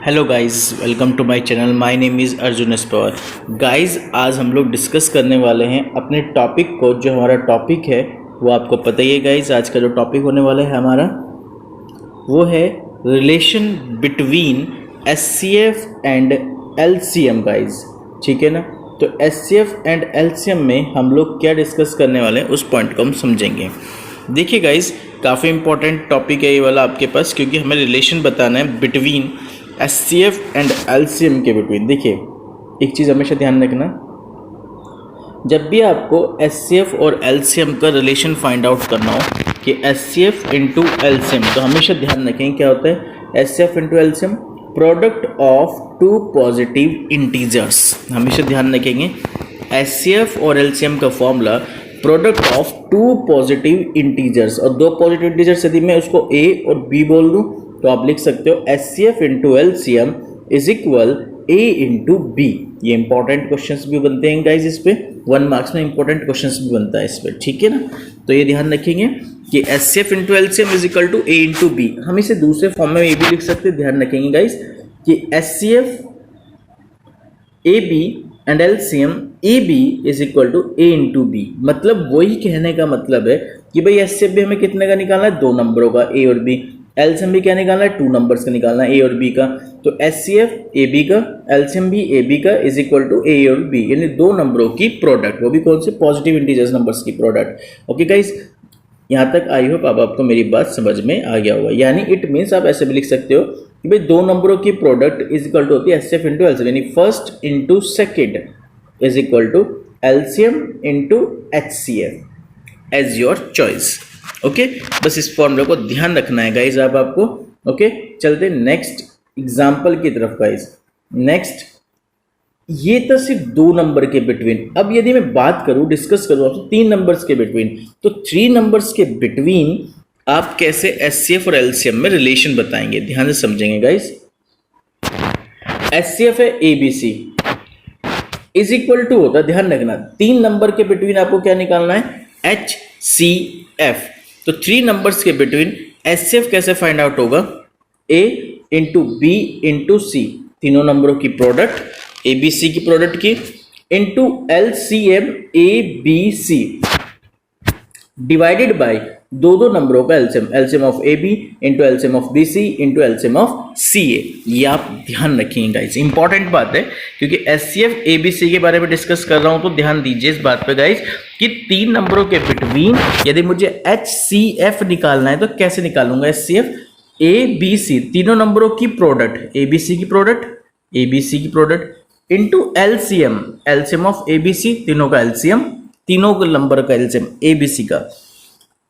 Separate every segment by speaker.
Speaker 1: Hello guys, welcome to my channel. My name is Arjun S Pawar. Guys, आज हम लोग discuss करने वाले हैं अपने टॉपिक को। जो हमारा टॉपिक है वो आपको पता ही है गाइस। आज का जो टॉपिक होने वाला है हमारा वो है relation between HCF and LCM guys. ठीक है ना। तो एचसीएफ एंड एलसीएम में हम लोग क्या डिस्कस करने वाले हैं उस पॉइंट को हम समझेंगे। देखिए गाइस, काफ़ी इंपॉर्टेंट टॉपिक है ये वाला आपके पास, क्योंकि हमें रिलेशन बताना है बिटवीन एचसीएफ एंड एलसीएम के बिटवीन। देखिए, एक चीज़ हमेशा ध्यान रखना, जब भी आपको एचसीएफ और एलसीएम का रिलेशन फाइंड आउट करना हो कि एचसीएफ इंटू एलसीएम, तो हमेशा ध्यान रखें क्या होता है HCF into LCM, product of two positive integers. हमेशा ध्यान रखेंगे एचसीएफ और एलसीएम का formula product of two positive integers, और दो पॉजिटिव इंटीजर्स यदि मैं उसको ए और बी बोल दूं तो आप लिख सकते हो HCF into LCM is equal A into B. ये इंपॉर्टेंट क्वेश्चंस भी बनते हैं गाइज, इस पे 1 मार्क्स में इंपॉर्टेंट क्वेश्चंस भी बनता है इस पे। ठीक है ना। तो ये ध्यान रखेंगे कि HCF into LCM is equal to A into B. हम इसे दूसरे फॉर्म में ये भी लिख सकते हैं, ध्यान रखेंगे गाइज, कि HCF A B and LCM A B is equal to A into B. मतलब वही कहने का मतलब है कि भाई एचसीएफ भी हमें कितने का निकालना है, 2 नंबरों का, ए और बी। एलसीएम भी क्या निकालना है, 2 नंबर्स का निकालना है, ए और बी का। तो एचसीएफ ए बी का, एलसीएम भी ए बी का इज इक्वल टू ए और बी, यानी 2 नंबरों की प्रोडक्ट, वो भी कौन से, पॉजिटिव इंटीजर्स नंबर्स की प्रोडक्ट। ओके गाइस, यहाँ तक आई होप अब आपको मेरी बात समझ में आ गया होगा। यानी इट मीन्स आप ऐसे भी लिख सकते हो कि भाई 2 नंबरों की प्रोडक्ट इज इक्वल टू होती है एचसीएफ इंटू एलसीएम, यानी first into second is equal to LCM into HCF as your choice. Okay, बस इस फॉर्मूले को ध्यान रखना है गाइज आपको। ओके, चलते नेक्स्ट एग्जांपल की तरफ गाइज। नेक्स्ट, ये तो सिर्फ 2 नंबर के बिटवीन। अब यदि मैं बात करूं, डिस्कस करूं आपसे 3 नंबर्स के बिटवीन, तो 3 नंबर्स के बिटवीन आप कैसे एचसीएफ और एलसीएम में रिलेशन बताएंगे, ध्यान से समझेंगे गाइज। एचसीएफ है एबीसी इज इक्वल टू होता है, ध्यान रखना, 3 नंबर के बिटवीन आपको क्या निकालना है, एचसीएफ। तो 3 नंबर्स के बिटवीन एचसीएफ कैसे फाइंड आउट होगा, ए इंटू बी इंटू सी, तीनों नंबरों की प्रोडक्ट, ए बी सी की प्रोडक्ट की, into LCM A B C, divided by 2 नंबरों का LCM, LCM of A B into LCM of B C into LCM of C A. ये आप ध्यान रखिए गाइस, इंपॉर्टेंट बात है, क्योंकि एचसीएफ ए बी सी के बारे में डिस्कस कर रहा हूं, तो ध्यान दीजिए इस बात पे गाइस कि 3 नंबरों के बिटवीन यदि मुझे एचसीएफ निकालना है तो कैसे निकालूंगा, एचसीएफ ए बी सी, तीनों नंबरों की प्रोडक्ट, ए बी सी की प्रोडक्ट, ए बी सी की product, into LCM, LCM of A B C, तीनों का एलसीएम, तीनों नंबर का एलसीएम ए बी सी का,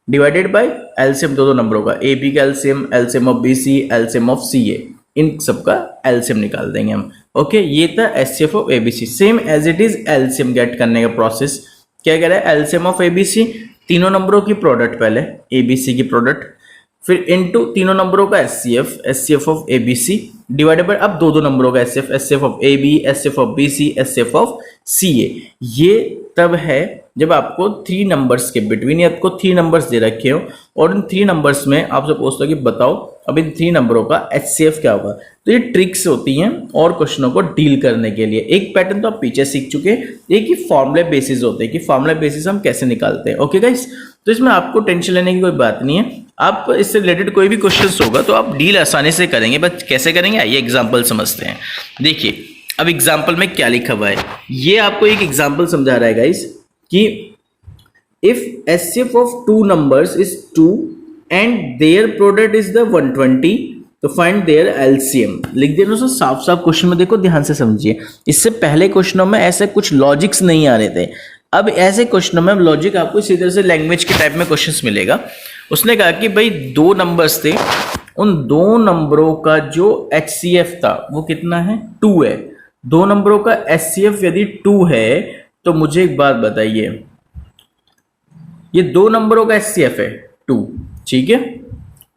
Speaker 1: डिवाइडेड बाय एलसीएम 2 नंबरों का, ए बी का LCM, LCM of B C, LCM of C A, इन सब का एलसीएम निकाल देंगे हम। ओके, ये था HCF of ABC. Same as it is LCM get करने का प्रोसेस क्या कह रहा है, एलसीएम ऑफ एबीसी, तीनों नंबरों की प्रोडक्ट, पहले एबीसी की प्रोडक्ट, फिर इनटू तीनों नंबरों का HCF, HCF of ABC, divided by अब 2 नंबरों का HCF, HCF of A B, HCF of B C, HCF of C A. ये तब है जब आपको 3 नंबर्स के बिटवीन, या आपको 3 नंबर्स दे रखे हो और इन 3 नंबर्स में आपसे पूछता कि बताओ अब इन 3 नंबरों का एचसीएफ क्या होगा। तो ये ट्रिक्स होती हैं और क्वेश्चनों को डील करने के लिए। एक पैटर्न तो आप पीछे सीख चुके हैं, एक ही फॉर्मूले बेसिस होते हैं कि फॉर्मूले बेसिस हम कैसे निकालते हैं। ओके गाइस, तो इसमें आपको टेंशन लेने की कोई बात नहीं है। आप इससे रिलेटेड कोई भी क्वेश्चन होगा तो आप डील आसानी से करेंगे। बस कैसे करेंगे, आइए एग्जाम्पल समझते हैं। देखिए, अब एग्जाम्पल में क्या लिखा हुआ है, ये आपको एक एग्जाम्पल समझा रहा है गाइस कि if HCF of 2 numbers is 2 and their product is the 120, तो find their LCM। लिख देना सर साफ साफ क्वेश्चन में, देखो ध्यान से समझिए। इससे पहले क्वेश्चनों में ऐसे कुछ लॉजिक्स नहीं आ रहे थे, अब ऐसे क्वेश्चनों में लॉजिक आपको इसी तरह से लैंग्वेज के टाइप में क्वेश्चंस मिलेगा। उसने कहा कि भाई 2 नंबर्स थे, उन 2 नंबरों का जो HCF था वो कितना है, 2 है। 2 नंबरों का HCF यदि 2 है तो मुझे एक बात बताइए, ये 2 नंबरों का एचसीएफ है 2, ठीक है,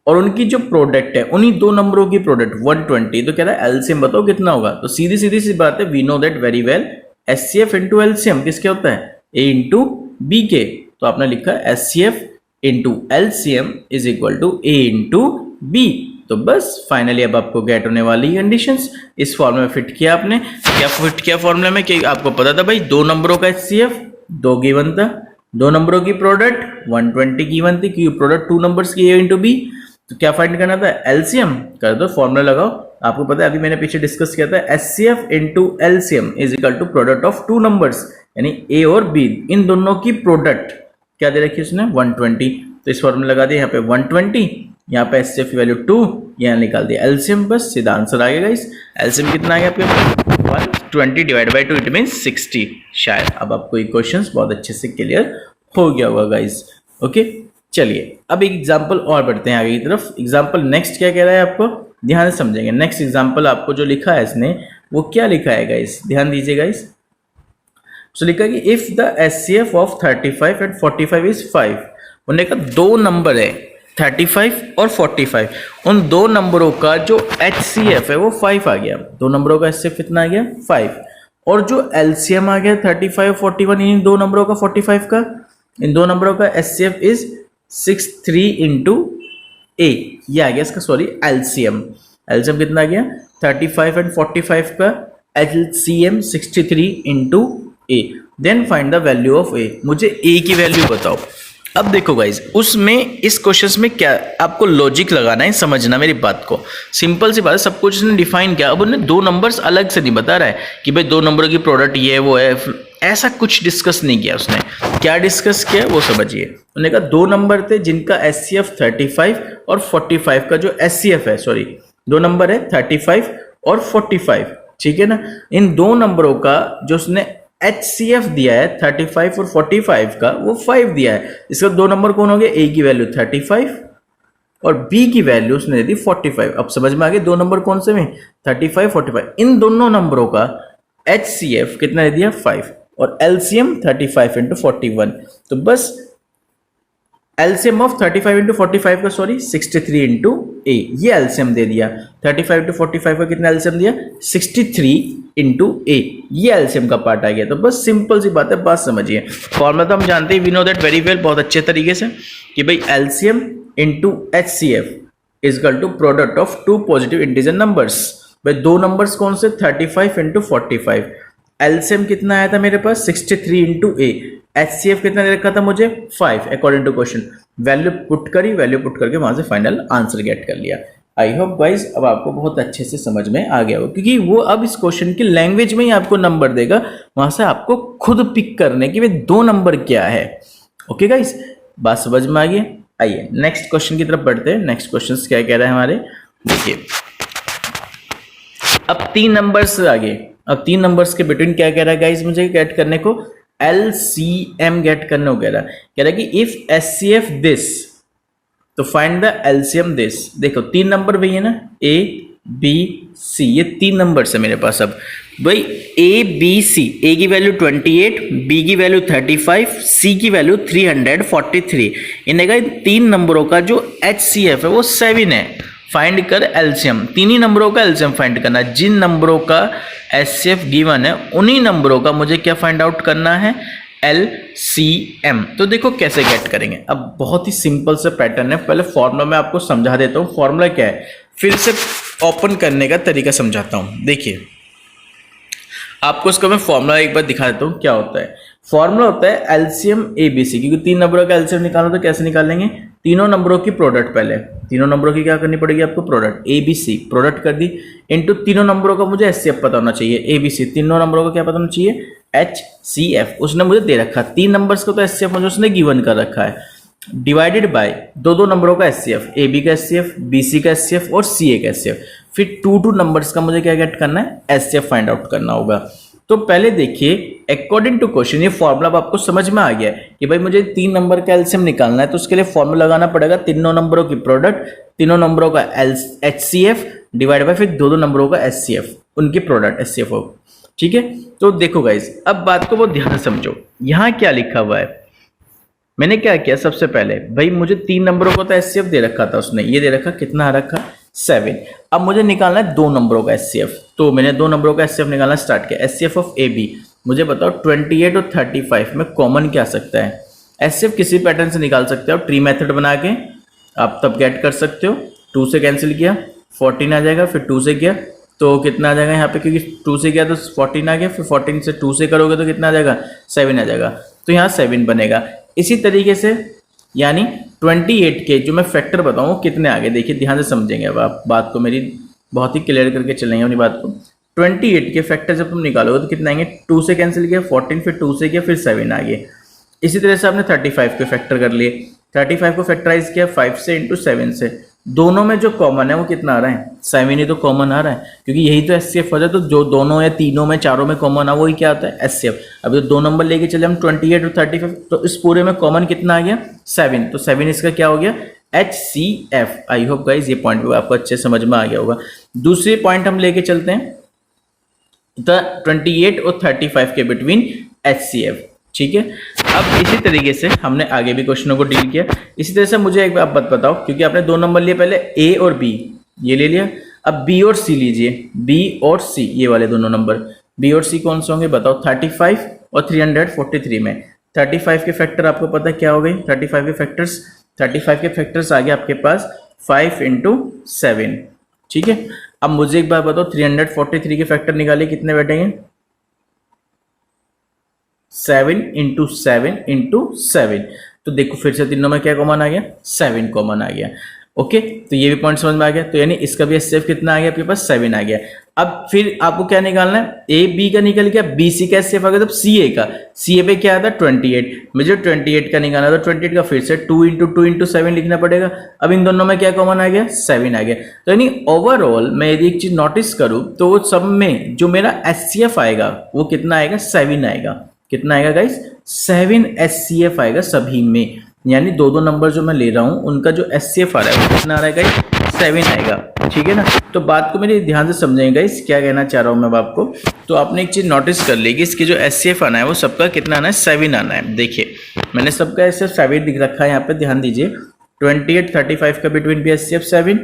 Speaker 1: और उनकी जो प्रोडक्ट है उन्हीं 2 नंबरों की प्रोडक्ट 120, तो कह रहा है एलसीएम बताओ कितना होगा। तो सीधी सीधी सी बात है, we know that very well, HCF into LCM किसके होता है, ए इंटू बी के। तो आपने लिखा HCF into LCM is equal to A into B. तो बस फाइनली अब आपको गेट होने वाली कंडीशंस इस फॉर्मूले में फिट किया आपने। क्या फिट किया फॉर्मूले में कि आपको पता था भाई दो नंबरों का HCF 2 गिवन था, दो नंबरों की प्रोडक्ट 120 गिवन थी क्योंकि प्रोडक्ट टू नंबर्स की A इंटू B। तो क्या फाइंड करना था, LCM कर दो, फॉर्मूला लगाओ। आपको पता है अभी मैंने पीछे डिस्कस किया था HCF into LCM is equal to product of two numbers, यानी A और B इन दोनों की प्रोडक्ट क्या दे रखी है उसने 120। तो इस फॉर्मूला लगा दिया यहाँ पे 120, यहाँ पे HCF की वैल्यू 2, यहाँ निकाल दिया LCM, बस सीधा आंसर आ गया गाइस। LCM कितना आ गया आपके 120 डिवाइड बाई 2 इट मींस 60। शायद अब आपको ये क्वेश्चंस बहुत अच्छे से क्लियर हो गया होगा गाइस। ओके चलिए अब एक एग्जांपल और बढ़ते हैं आगे की तरफ। एग्जांपल नेक्स्ट क्या कह रहा है आपको ध्यान से समझेंगे। नेक्स्ट एग्जांपल आपको जो लिखा है इसने वो क्या लिखा है गाइस, ध्यान दीजिए गाइस। तो लिखा कि if the HCF of 35 and 45 is 5, उन्होंने कहा दो नंबर है 35 और 45, उन दो नंबरों का जो HCF है वो 5 आ गया। दो नंबरों का HCF कितना आ गया 5, और जो LCM आ गया 35 और 41 इन दो नंबरों का 45 का, इन दो नंबरों का HCF इज 63 इंटू A, ये आ गया इसका सॉरी LCM। LCM कितना आ गया 35 एंड 45 का LCM 63 into A। Then find the value of A, मुझे A की वैल्यू बताओ। अब देखो गाइज उसमें इस क्वेश्चन में क्या आपको लॉजिक लगाना है, समझना मेरी बात को। सिंपल सी बात है, सब कुछ उसने डिफाइन किया। अब उन्हें दो नंबर्स अलग से नहीं बता रहा है कि भाई दो नंबरों की प्रोडक्ट ये वो है, ऐसा कुछ डिस्कस नहीं किया उसने। क्या डिस्कस किया वो समझिए। उन्होंने कहा दो नंबर थे जिनका HCF 35 और 45 का जो HCF है, सॉरी दो नंबर है 35 और 45, ठीक है ना। इन दो नंबरों का जो उसने HCF दिया है 35 और 45 का वो 5 दिया है। इसका दो नंबर कौन हो गया, A की वैल्यू 35 और B की वैल्यू उसने दे दी 45। अब समझ में आ गया दो नंबर कौन से में 35 45, इन दोनों नंबरों का HCF कितना दे दिया 5 और LCM 35 इंटू 41। तो बस LCM ऑफ 35 इंटू 45 का सॉरी 63 इंटू A, ये LCM दे दिया। 35 इंटू 45 का कितना LCM दिया 63 इंटू A, ये LCM का पार्ट आ गया। तो बस सिंपल सी बात है, बात समझिए। फॉर्मूला तो हम जानते हैं, we know that very well, बहुत अच्छे तरीके से कि भाई LCM into HCF is equal to product of two positive integer numbers. भाई दो नंबर्स कौन से 35 इंटू 45, LCM कितना आया था मेरे पास 63 इंटू A, HCF कितना दे रखा था मुझे 5 according to question. Value put करी, वैल्यू पुट करके वहां से फाइनल आंसर गेट कर लिया। आई होप गाइज अब आपको बहुत अच्छे से समझ में आ गया हो, क्योंकि वो अब इस क्वेश्चन की लैंग्वेज में ही आपको नंबर देगा, वहां से आपको खुद पिक करने की वे दो नंबर क्या है। ओके गाइज बात समझ में आ गई। आइए नेक्स्ट क्वेश्चन की तरफ बढ़ते हैं। नेक्स्ट क्वेश्चन क्या कह रहा है हमारे, देखिए अब तीन नंबर्स आगे, अब तीन नंबर्स के बिटवीन क्या कह रहा है गाइज मुझे गेट करने को, LCM गेट करने को कह रहा है कि इफ HCF दिस तो फाइंड द LCM दिस। देखो तीन नंबर भैया ना A B C, ये तीन नंबर है मेरे पास। अब भाई A B C, A की वैल्यू 28, B की वैल्यू 35, C की वैल्यू 343। इन्हें कहा तीन नंबरों का जो HCF है वो 7 है। फाइंड कर LCM, तीन ही नंबरों का LCM फाइंड करना है। जिन नंबरों का HCF गिवन है उन्हीं नंबरों का मुझे क्या फाइंड आउट करना है LCM। तो देखो कैसे गेट करेंगे। अब बहुत ही सिंपल से पैटर्न है, पहले फॉर्मूला मैं आपको समझा देता हूँ। फॉर्मूला क्या है फिर से ओपन करने का तरीका समझाता हूँ। देखिए आपको इसका मैं फॉर्मूला एक बार दिखा देता हूँ क्या होता है। फॉर्मूला होता है LCM ABC, क्योंकि तीन नंबरों का LCM निकालना तो कैसे निकालेंगे, तीनों नंबरों की प्रोडक्ट, पहले तीनों नंबरों की क्या करनी पड़ेगी आपको प्रोडक्ट, ABC प्रोडक्ट कर दी इनटू तीनों नंबरों का मुझे HCF पता होना चाहिए, ABC तीनों नंबरों का क्या पता होना चाहिए HCF, उसने मुझे दे रखा। तीन नंबर्स को तो HCF मुझे उसने गिवन कर रखा है, डिवाइडेड बाय दो दो नंबरों का HCF, AB का HCF, BC का HCF और CA का HCF। फिर टू नंबर्स का मुझे क्या गेट करना है HCF फाइंड आउट करना होगा। तो पहले देखिए अकॉर्डिंग टू क्वेश्चन ये फॉर्मूला आपको समझ में आ गया है कि भाई मुझे तीन नंबर का LCM निकालना है, तो उसके लिए फॉर्मूला लगाना पड़ेगा तीनों नंबरों की प्रोडक्ट, तीनों नंबरों का HCF डिवाइड बाय फिर दो नंबरों का HCF, उनकी प्रोडक्ट HCF हो। ठीक है, तो देखो गाइस अब बात को बहुत ध्यान से समझो। यहाँ क्या लिखा हुआ है, मैंने क्या किया सबसे पहले भाई मुझे तीन नंबरों को तो HCF दे रखा था उसने, ये दे रखा कितना रखा 7। अब मुझे निकालना है दो नंबरों का HCF, तो मैंने दो नंबरों का HCF निकालना स्टार्ट किया। HCF ऑफ AB मुझे बताओ 28 और 35 में कॉमन क्या आ सकता है। HCF किसी पैटर्न से निकाल सकते हो, ट्री मेथड बना के आप तब गेट कर सकते हो। 2 से कैंसिल किया 14 आ जाएगा, फिर 2 से किया तो कितना आ जाएगा यहाँ पे, क्योंकि 2 से किया तो 14 आ गया, फिर 14 से 2 से करोगे तो कितना आ जाएगा 7 आ जाएगा, तो यहाँ 7 बनेगा। इसी तरीके से यानी 28 के जो मैं फैक्टर बताऊँ वो कितने आगे, देखिए ध्यान से समझेंगे अब आप बात को, मेरी बहुत ही क्लियर करके चलेंगे अपनी बात को। 28 के फैक्टर जब तुम निकालोगे तो कितना आएंगे, 2 से कैंसिल किया 14, फिर 2 से किया फिर 7 आ गए। इसी तरह से आपने 35 के फैक्टर कर लिए, 35 को फैक्टराइज किया 5 से इंटू 7 से, दोनों में जो कॉमन है वो कितना आ रहा है 7 ही तो कॉमन आ रहा है, क्योंकि यही तो एचसीएफ हो जाए, तो जो दोनों या तीनों में चारों में कॉमन आ वही क्या आता है एचसीएफ। अभी तो 2 नंबर लेके चले हम 28 और 35, तो इस पूरे में कॉमन कितना आ गया 7, तो 7 इसका क्या हो गया HCF। आई होप गाइस ये पॉइंट भी आपको अच्छे समझ में आ गया होगा। दूसरी पॉइंट हम लेके चलते हैं 28 और 35 के बिटवीन HCF, ठीक है। अब इसी तरीके से हमने आगे भी क्वेश्चनों को डील किया। इसी तरह से मुझे एक बात बताओ, क्योंकि आपने 2 नंबर लिए, पहले A और B ये ले लिया, अब B और C लीजिए, B और C ये वाले दोनों नंबर, B और C कौन से होंगे बताओ, 35 और 343 में 35 के फैक्टर आपको पता क्या हो गई, 35 के फैक्टर्स आ गए आपके पास 5 इंटू 7, ठीक है। अब मुझे एक बात बताओ 343 के फैक्टर निकाले कितने बैठेंगे, 7 इंटू 7 इंटू 7, तो देखो फिर से तीनों में क्या कॉमन आ गया 7 कॉमन आ गया। ओके, तो ये भी पॉइंट समझ में आ गया, तो यानी इसका भी एचसीएफ कितना आ गया आपके पास 7 आ गया। अब फिर आपको क्या निकालना है, ए बी का निकल गया, बी सी का एचसीएफ आ गया, तब सी ए का, सी ए पे क्या आता है 28, मुझे 28 का निकालना, तो 28 का फिर से 2 इंटू 7 लिखना पड़ेगा। अब इन दोनों में क्या कॉमन आ गया 7 आ गया, तो यानी ओवरऑल मैं यदि एक चीज नोटिस करूं तो वो सब में जो मेरा एचसीएफ आएगा वो कितना आएगा 7 आएगा। कितना आएगा गाइस 7 एचसीएफ आएगा सभी में, यानी 2 नंबर जो मैं ले रहा हूं उनका जो एचसीएफ आ रहा है वो कितना आ रहा है गाइस 7 आएगा, ठीक है ना। तो बात को मेरे ध्यान से समझेंगे गाइस, क्या कहना चाह रहा हूं मैं आपको। तो आपने एक चीज नोटिस कर ली कि इसके जो एचसीएफ आना है वो सबका कितना आना है 7 आना है। देखिए मैंने सबका एचसीएफ 7 दिख रखा है यहाँ पे, ध्यान दीजिए 28 35 का बिटवीन भी एचसीएफ 7,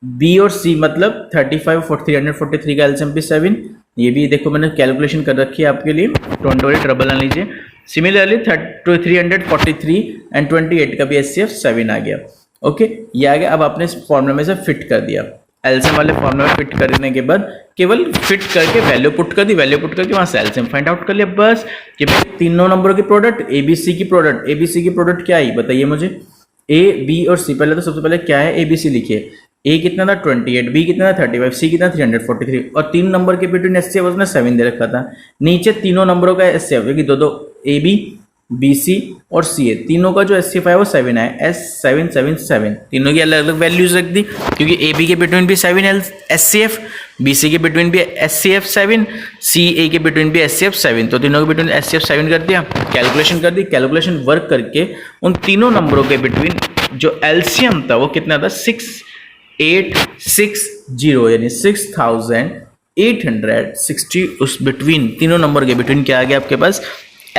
Speaker 1: बी और सी मतलब 35 और 343 का एलसीएम भी 7, ये भी देखो मैंने कैलकुलेशन कर रखी है आपके लिए, डोंट वरी ट्रबल ना लीजिए। सिमिलरली 343 एंड 28 का भी एचसीएफ 7 आ गया। ओके, ये आ गया। अब आपने इस फॉर्मूले में से फिट कर दिया, एलसीएम वाले फॉर्मूले में फिट करने के बाद केवल फिट करके वैल्यू पुट कर दी, वैल्यू पुट करके वहां से एलसीएम फाइंड आउट कर लिया बस। कि भाई तीनों नंबरों की प्रोडक्ट एबीसी की प्रोडक्ट, एबीसी की प्रोडक्ट क्या आई बताइए मुझे, ए बी और सी। पहले तो सबसे पहले क्या है एबीसी लिखिए, ए कितना था 28, बी कितना था 35, सी कितना 343, और 3 नंबर के बिटवीन एचसीएफ उसने 7 दे रखा था। नीचे तीनों नंबरों का एचसीएफ क्योंकि दो ए बी बी सी और सी ए तीनों का जो एचसीएफ है वो 7 है, S777, तीनों की अलग अलग वैल्यूज रख दी क्योंकि ए बी के बिटवीन भी 7 एचसीएफ, बी सी के बिटवीन भी एचसीएफ 7, सी ए के बिटवीन भी एचसीएफ 7, तो तीनों के बिटवीन एचसीएफ 7 कर दिया, कैलकुलेशन कर दी। कैलकुलेशन वर्क करके उन तीनों नंबरों के बिटवीन जो एलसीएम था वो कितना था 6860, यानी 6860 उस बिटवीन तीनों नंबर के बिटवीन क्या आ गया आपके पास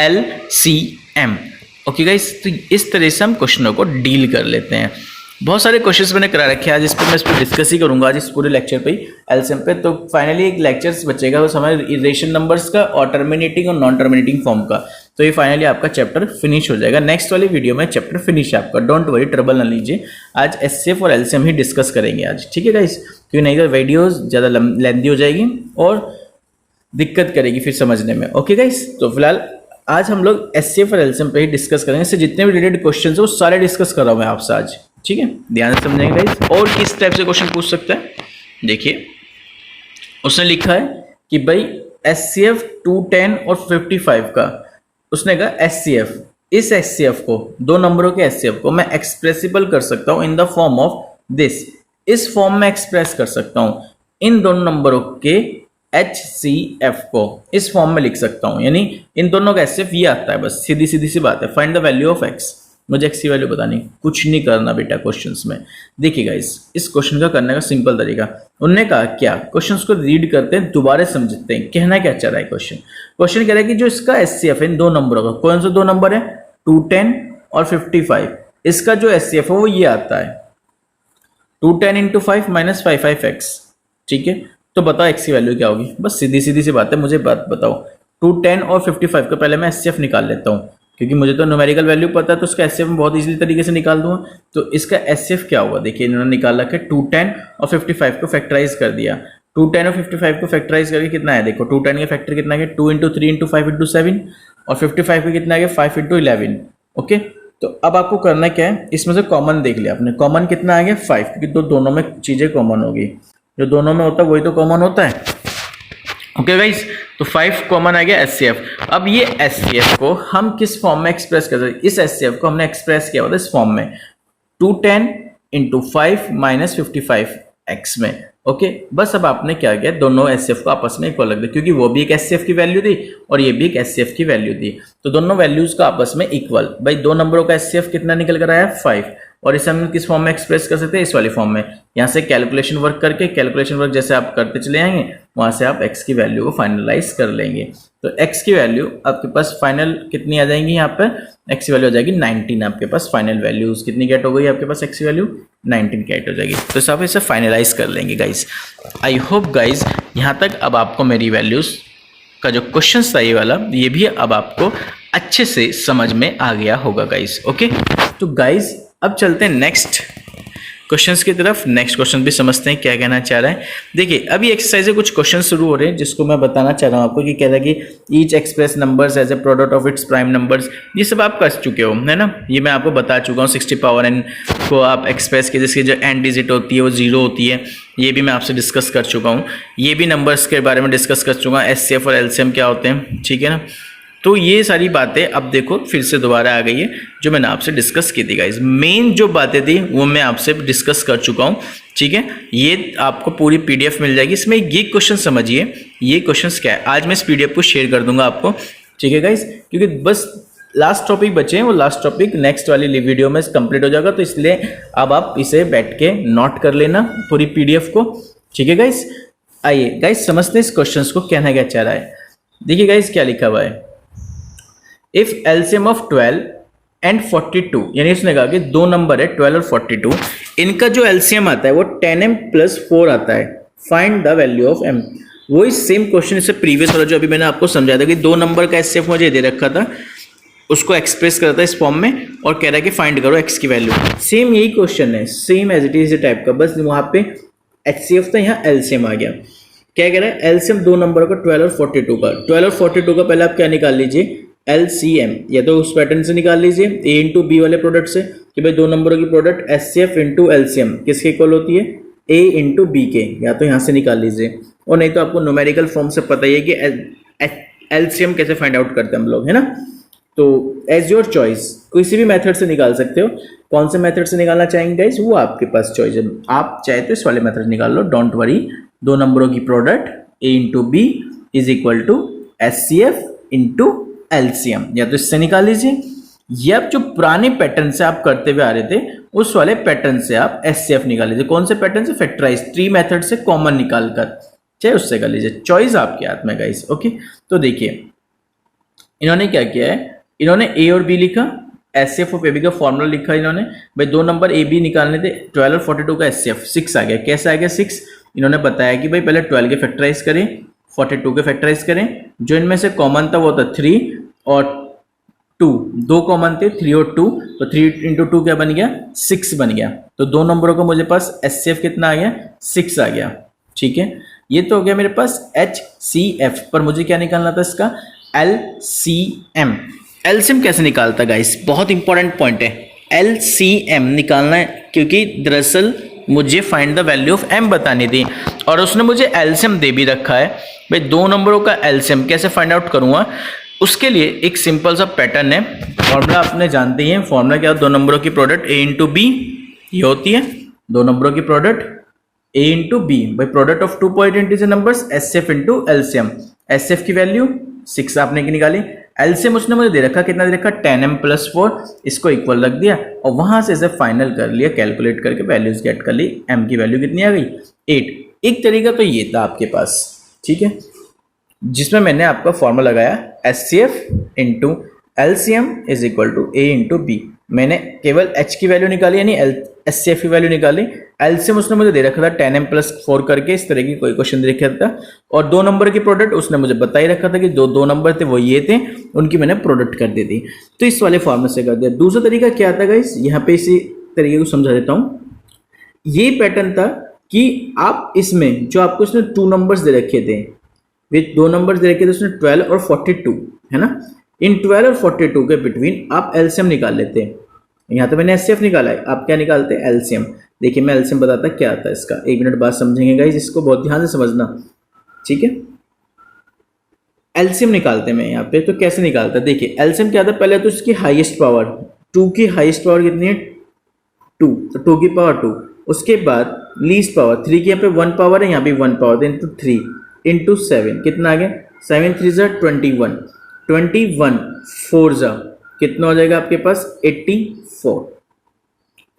Speaker 1: LCM। ओके गाइस, तो इस तरह से हम क्वेश्चनों को डील कर लेते हैं। बहुत सारे क्वेश्चंस मैंने करा रखे हैं आज, इस पर मैं इस पर डिस्कस ही करूंगा आज इस पूरे लेक्चर पे एलसीएम पे। तो फाइनली एक लेक्चर्स बचेगा वो हमारे इरेशन नंबर्स का और टर्मिनेटिंग और नॉन टर्मिनेटिंग फॉर्म का, तो ये फाइनली आपका चैप्टर फिनिश हो जाएगा। नेक्स्ट वाली वीडियो में चैप्टर फिनिश है आपका, डोंट वरी ट्रबल ना लीजिए। आज एचसीएफ और एलसीएम ही डिस्कस करेंगे आज, ठीक है गाइस, क्योंकि नहीं तो वीडियोज ज़्यादा लेंथी हो जाएगी और दिक्कत करेगी फिर समझने में। ओके गाइस, तो फिलहाल आज हम लोग एचसीएफ और एलसीएम पे ही डिस्कस करेंगे। इससे जितने भी रिलेटेड क्वेश्चन है वो सारे डिस्कस कर रहा हूँ मैं आपसे आज, ठीक है, ध्यान से समझेंगे गाइस। और किस टाइप से क्वेश्चन पूछ सकता है, देखिए उसने लिखा है कि भाई एचसीएफ 210 और 55 का, उसने कहा एचसीएफ, इस एचसीएफ को 2 नंबरों के एचसीएफ को मैं एक्सप्रेसिबल कर सकता हूं in the form of this, इस फॉर्म में एक्सप्रेस कर सकता हूं, इन दोनों नंबरों के HCF को इस फॉर्म में लिख सकता हूं, यानी इन दोनों का एचसीएफ ये आता है। बस सीधी सीधी सी बात है, find the value of x, मुझे x की वैल्यू बतानी, कुछ नहीं करना बेटा क्वेश्चंस में। देखिए गाइस, इस क्वेश्चन का करने का सिंपल तरीका, उन्होंने कहा क्या, क्वेश्चंस को रीड करते हैं, दोबारा समझते हैं कहना क्या चाह रहा है क्वेश्चन। क्वेश्चन कह रहा है कि जो इसका एचसीएफ है इन 2 नंबरों का, कौन से 2 नंबर है 210 और 55, इसका जो एचसीएफ है वो ये आता है 210 इंटू 5 माइनस 55x, ठीक है। तो बताओ x की वैल्यू क्या होगी, बस सीधी सीधी सी बात है, मुझे बात बताओ 210 और 55 का पहले मैं एचसीएफ निकाल लेता हूँ। क्योंकि मुझे तो न्यूमेरिकल वैल्यू पता है तो उसका एचसीएफ मैं बहुत इजीली तरीके से निकाल दूंगा। तो इसका एचसीएफ क्या होगा, देखिए इन्होंने निकाल रखा है 210 और 55 को फैक्टराइज कर दिया। 210 और 55 को फैक्टराइज करके कितना है, देखो 210 का फैक्टर कितना है 2 इंटू 3 इंटू 5 इंटू 7 और 55 का कितना है 5 इंटू 11। ओके, तो अब आपको करना क्या है, इसमें से कॉमन देख लिया आपने, कॉमन कितना आ गया 5, क्योंकि दोनों में चीजें कॉमन होगी, जो दोनों में होता है वही तो कॉमन होता है। ओके गाइस, तो 5 कॉमन आ गया एचसीएफ। अब ये एचसीएफ को हम किस फॉर्म में एक्सप्रेस कर सकते हैं, इस एचसीएफ को हमने एक्सप्रेस किया होता है इस फॉर्म में 210 इंटू 5 माइनस 55 एक्स में। ओके, बस अब आपने क्या किया, दोनों एचसीएफ को आपस में इक्वल रख दिया, क्योंकि वो भी एक एचसीएफ की वैल्यू थी और ये भी एक एचसीएफ की वैल्यू थी, तो दोनों वैल्यूज का आपस में इक्वल। भाई दो नंबरों का एचसीएफ कितना निकल कर आया 5, और इसे हम किस फॉर्म में एक्सप्रेस कर सकते हैं, इस वाली फॉर्म में। यहाँ से कैलकुलेशन वर्क करके, कैलकुलेशन वर्क जैसे आप करते चले आएंगे वहां से आप x की वैल्यू को फाइनलाइज कर लेंगे। तो x की वैल्यू आपके पास फाइनल कितनी आ जाएंगी, यहाँ पर x की वैल्यू आ जाएगी 19। आपके पास फाइनल वैल्यूज कितनी गेट हो गई, आपके पास x की वैल्यू 19 गेट हो जाएगी। तो सब इसे फाइनलाइज कर लेंगे गाइज। आई होप गाइज यहाँ तक अब आपको मेरी वैल्यूज का जो क्वेश्चन था ये वाला, ये भी अब आपको अच्छे से समझ में आ गया होगा गाइज। ओके, तो गाइज अब चलते हैं नेक्स्ट क्वेश्चंस की तरफ। नेक्स्ट क्वेश्चन भी समझते हैं क्या कहना चाह रहा है। देखिए अभी एक्सरसाइज से कुछ क्वेश्चन शुरू हो रहे हैं जिसको मैं बताना चाह रहा हूँ आपको, कि कह रहा है कि each express numbers as a product of its prime numbers. ये सब आप कर चुके हो, है ना, ये मैं आपको बता चुका हूँ। 60 पावर n को आप एक्सप्रेस के, जिसकी जो एंड डिजिट होती है वो 0 होती है, ये भी मैं आपसे डिस्कस कर चुका हूँ। ये भी नंबर्स के बारे में डिस्कस कर चुका हूँ, एचसीएफ और एलसीएम क्या होते हैं, ठीक है ना। तो ये सारी बातें अब देखो फिर से दोबारा आ गई है जो मैंने आपसे डिस्कस की थी गाइज। मेन जो बातें थी वो मैं आपसे डिस्कस कर चुका हूँ, ठीक है। ये आपको पूरी पीडीएफ मिल जाएगी। इसमें ये क्वेश्चन समझिए, ये क्वेश्चंस क्या है, आज मैं इस पीडीएफ को शेयर कर दूंगा आपको, ठीक है गाइज, क्योंकि बस लास्ट टॉपिक बचे हैं, वो लास्ट टॉपिक नेक्स्ट वाली वीडियो में कंप्लीट हो जाएगा। तो इसलिए अब आप इसे बैठ के नोट कर लेना पूरी पीडीएफ को, ठीक है गाइज। आइए गाइज समझते हैं इस क्वेश्चन को कहना क्या चाह रहा है। देखिए गाइज क्या लिखा हुआ है, इफ एलसीएम ऑफ 12 एंड 42, यानी उसने कहा कि दो नंबर है 12 और 42, इनका जो एलसीएम आता है वो 10m + 4 आता है, find the value of m। वही सेम क्वेश्चन इससे प्रीवियस वाला जो अभी मैंने आपको समझाया था कि दो नंबर का एचसीएफ मुझे दे रखा था, उसको एक्सप्रेस करता है इस फॉर्म में और कह रहा है कि फाइंड करो x की वैल्यू। सेम यही क्वेश्चन है, same as it is type का, बस वहां पे एचसीएफ था, यहाँ एलसीएम आ गया। क्या कह रहा है, एलसीएम दो नंबर का 12 और 42 का, 12 और 42 का पहले आप क्या निकाल लीजिए, LCM, या तो उस पैटर्न से निकाल लीजिए A इंटू बी वाले प्रोडक्ट से, कि भाई दो नंबरों की प्रोडक्ट HCF इंटू LCM किसके इक्वल होती है, A इंटू बी के, या तो यहाँ से निकाल लीजिए, और नहीं तो आपको न्यूमेरिकल फॉर्म से पता ही है कि LCM कैसे फाइंड आउट करते हैं हम लोग, है ना। तो एज योर चॉइस, किसी भी मेथड से निकाल सकते हो। कौन से मेथड से निकालना चाहेंगे गाइस, वो आपके पास चॉइस है। आप चाहे तो इस वाले मेथड निकाल लो, डोंट वरी। दो नंबरों की product A into B is equal to HCF into LCM, या तो इससे निकाल लीजिए, या जो पुराने पैटर्न से आप करते हुए आ रहे थे उस वाले पैटर्न से आप एचसीएफ निकाल लीजिए। कौन से पैटर्न से, फैक्टराइज 3 मेथड से कॉमन निकाल कर, चाहे उससे कर लीजिए, चॉइस आपके हाथ में गाइस। ओके, तो देखिए इन्होंने क्या किया है, इन्होंने ए और बी लिखा, एचसीएफ ऑफ ए बी का फॉर्मूला लिखा इन्होंने। भाई दो नंबर ए बी निकालने थे, 12 और 42 का एचसीएफ 6 आ गया। कैसे आ गया 6, इन्होंने बताया कि भाई पहले 12 के फैक्टराइज करें, 42 के फैक्टराइज करें, जो इनमें से कॉमन था वो था 3 और 2, दो कॉमन थे 3 और 2, तो 3 इंटू 2 क्या बन गया, 6 बन गया। तो दो नंबरों का मुझे पास एचसीएफ कितना आ गया, 6 आ गया, ठीक है। ये तो हो गया मेरे पास HCF, पर मुझे क्या निकालना था इसका, LCM। एलसीएम कैसे निकालता गाइस, बहुत इंपॉर्टेंट पॉइंट है, LCM निकालना है, क्योंकि दरअसल मुझे find the value of m बतानी थी और उसने मुझे एलसीएम दे भी रखा है। भाई दो नंबरों का एलसीएम कैसे फाइंड आउट करूंगा, उसके लिए एक सिंपल सा पैटर्न है। फॉर्मूला आपने जानते ही हैं, फॉर्मूला क्या, दो नंबरों की प्रोडक्ट A इंटू बी, ये होती है दो नंबरों की प्रोडक्ट A इंटू बी, भाई product of 2 point integer numbers HCF into LCM. HCF की वैल्यू 6 आपने की निकाली, एलसीएम उसने मुझे दे रखा, कितना दे रखा, 10m + 4, इसको इक्वल रख दिया और वहां से इसे फाइनल कर लिया, कैलकुलेट करके वैल्यूज गेट कर ली। m की वैल्यू कितनी आ गई, 8। एक तरीका तो ये था आपके पास, ठीक है, जिसमें मैंने आपका फॉर्मूला लगाया HCF into LCM is equal to A into B. मैंने केवल H की वैल्यू निकाली, यानी एचसीएफ की वैल्यू निकाली। एलसीएम उसने मुझे दे रखा था 10m+4 करके, इस तरह की कोई क्वेश्चन दे रखा था, और 2 नंबर की प्रोडक्ट उसने मुझे बता ही रखा था कि जो 2 नंबर थे वो ये थे, उनकी मैंने प्रोडक्ट कर दी थी। तो इस वाले फॉर्मेट से कर दिया। दूसरा तरीका क्या था गाइस, यहाँ पे इसी तरीके को समझा देता हूँ। ये पैटर्न था कि आप इसमें जो आपको इसने 2 नंबर्स दे रखे थे, विथ 2 नंबर्स दे रखे थे उसने 12 और 42, है ना। इन 12 और 42 के बिटवीन आप एलसीएम निकाल लेते हैं। यहाँ तो मैंने एचसीएफ निकाला है, आप क्या निकालते हैं, एलसीएम। देखिए मैं एलसीएम बताता क्या आता है इसका, 1 मिनट बाद समझेंगे गाइस, इसको बहुत ध्यान से समझना, ठीक है। एलसीएम निकालते हैं मैं यहाँ पे, तो कैसे निकालता है देखिए। एलसीएम क्या आता है, पहले तो इसकी हाईएस्ट पावर 2 की हाईएस्ट पावर कितनी है 2, तो 2 की पावर 2, उसके बाद लीस्ट पावर 3 की यहाँ पे 1 पावर है, यहाँ भी 1 पावर, इंटू 3 इंटू 7 कितना आ गया, 7 3 जा 21, 21 4 जा कितना हो जाएगा आपके पास 84,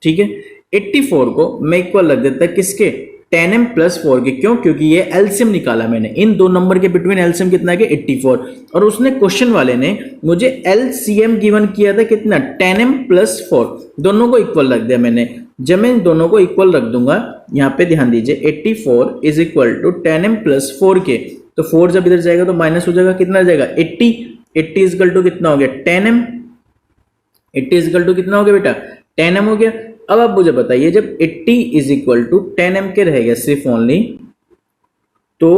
Speaker 1: ठीक है। 84 को मैं इक्वल रख देता है किसके, 10m+4 के, क्यों, क्योंकि ये एलसीएम निकाला मैंने, इन 2 नंबर के बिटवीन एलसीएम कितना है 84, और उसने क्वेश्चन वाले ने मुझे एलसीएम गिवन किया था कितना 10m+4, दोनों को इक्वल रख दिया मैंने। जब मैं इन दोनों को इक्वल रख दूंगा, यहाँ पे ध्यान दीजिए, 84 इज इक्वल टू 10m+4 के, तो 4 जब इधर जाएगा तो माइनस हो जाएगा, कितना जाएगा 80, 80 इज इक्वल टू कितना हो गया 10m, 80 इज इक्वल टू कितना हो गया बेटा 10m हो गया। अब आप मुझे बताइए, जब 80 इज इक्वल टू 10m के रह गया सिर्फ ओनली, तो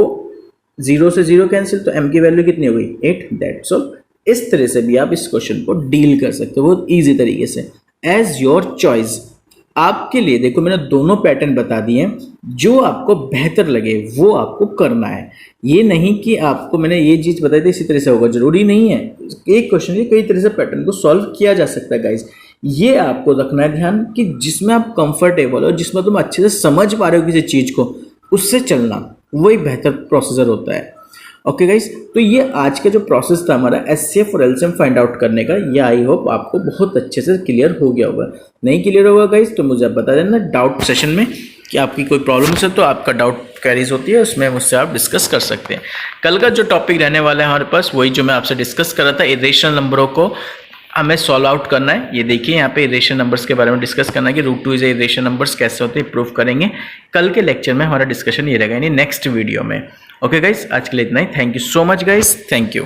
Speaker 1: 0 से 0 कैंसिल, तो m की वैल्यू कितनी हो गई 8, दैट्स ऑल। इस तरह से भी आप इस क्वेश्चन को डील कर सकते हो बहुत इजी तरीके से, एज योर चॉइस। आपके लिए देखो मैंने दोनों पैटर्न बता दिए हैं, जो आपको बेहतर लगे वो आपको करना है। ये नहीं कि आपको मैंने ये चीज बताई थी इसी तरह से होगा, जरूरी नहीं है। एक क्वेश्चन के कई तरह से पैटर्न को सॉल्व किया जा सकता है गाइज। ये आपको रखना है ध्यान कि जिसमें आप कंफर्टेबल हो, जिसमें तुम अच्छे से समझ पा रहे हो किसी चीज को, उससे चलना, वही बेहतर प्रोसीजर होता है। ओके गाइस, तो ये आज का जो प्रोसेस था हमारा एचसीएफ और एलसीएम फाइंड आउट करने का, ये आई होप आपको बहुत अच्छे से क्लियर हो गया होगा। नहीं क्लियर होगा गाइस तो मुझे आप बता देना डाउट सेशन में कि आपकी कोई प्रॉब्लम है, तो आपका डाउट क्वेरीज होती है उसमें मुझसे आप डिस्कस कर सकते हैं। कल का जो टॉपिक रहने वाला है हमारे पास, वही जो मैं आपसे डिस्कस कर रहा था, इरेशनल नंबरों को हमें सॉल्व आउट करना है। ये देखिए यहाँ पे इरेशनल नंबर्स के बारे में डिस्कस करना है कि √2 इज इरेशनल नंबर्स कैसे होते हैं, प्रूव करेंगे। कल के लेक्चर में हमारा डिस्कशन ये रहेगा, यानी नेक्स्ट वीडियो में। ओके गाइस, आज के लिए इतना ही। Thank you so much guys, thank you.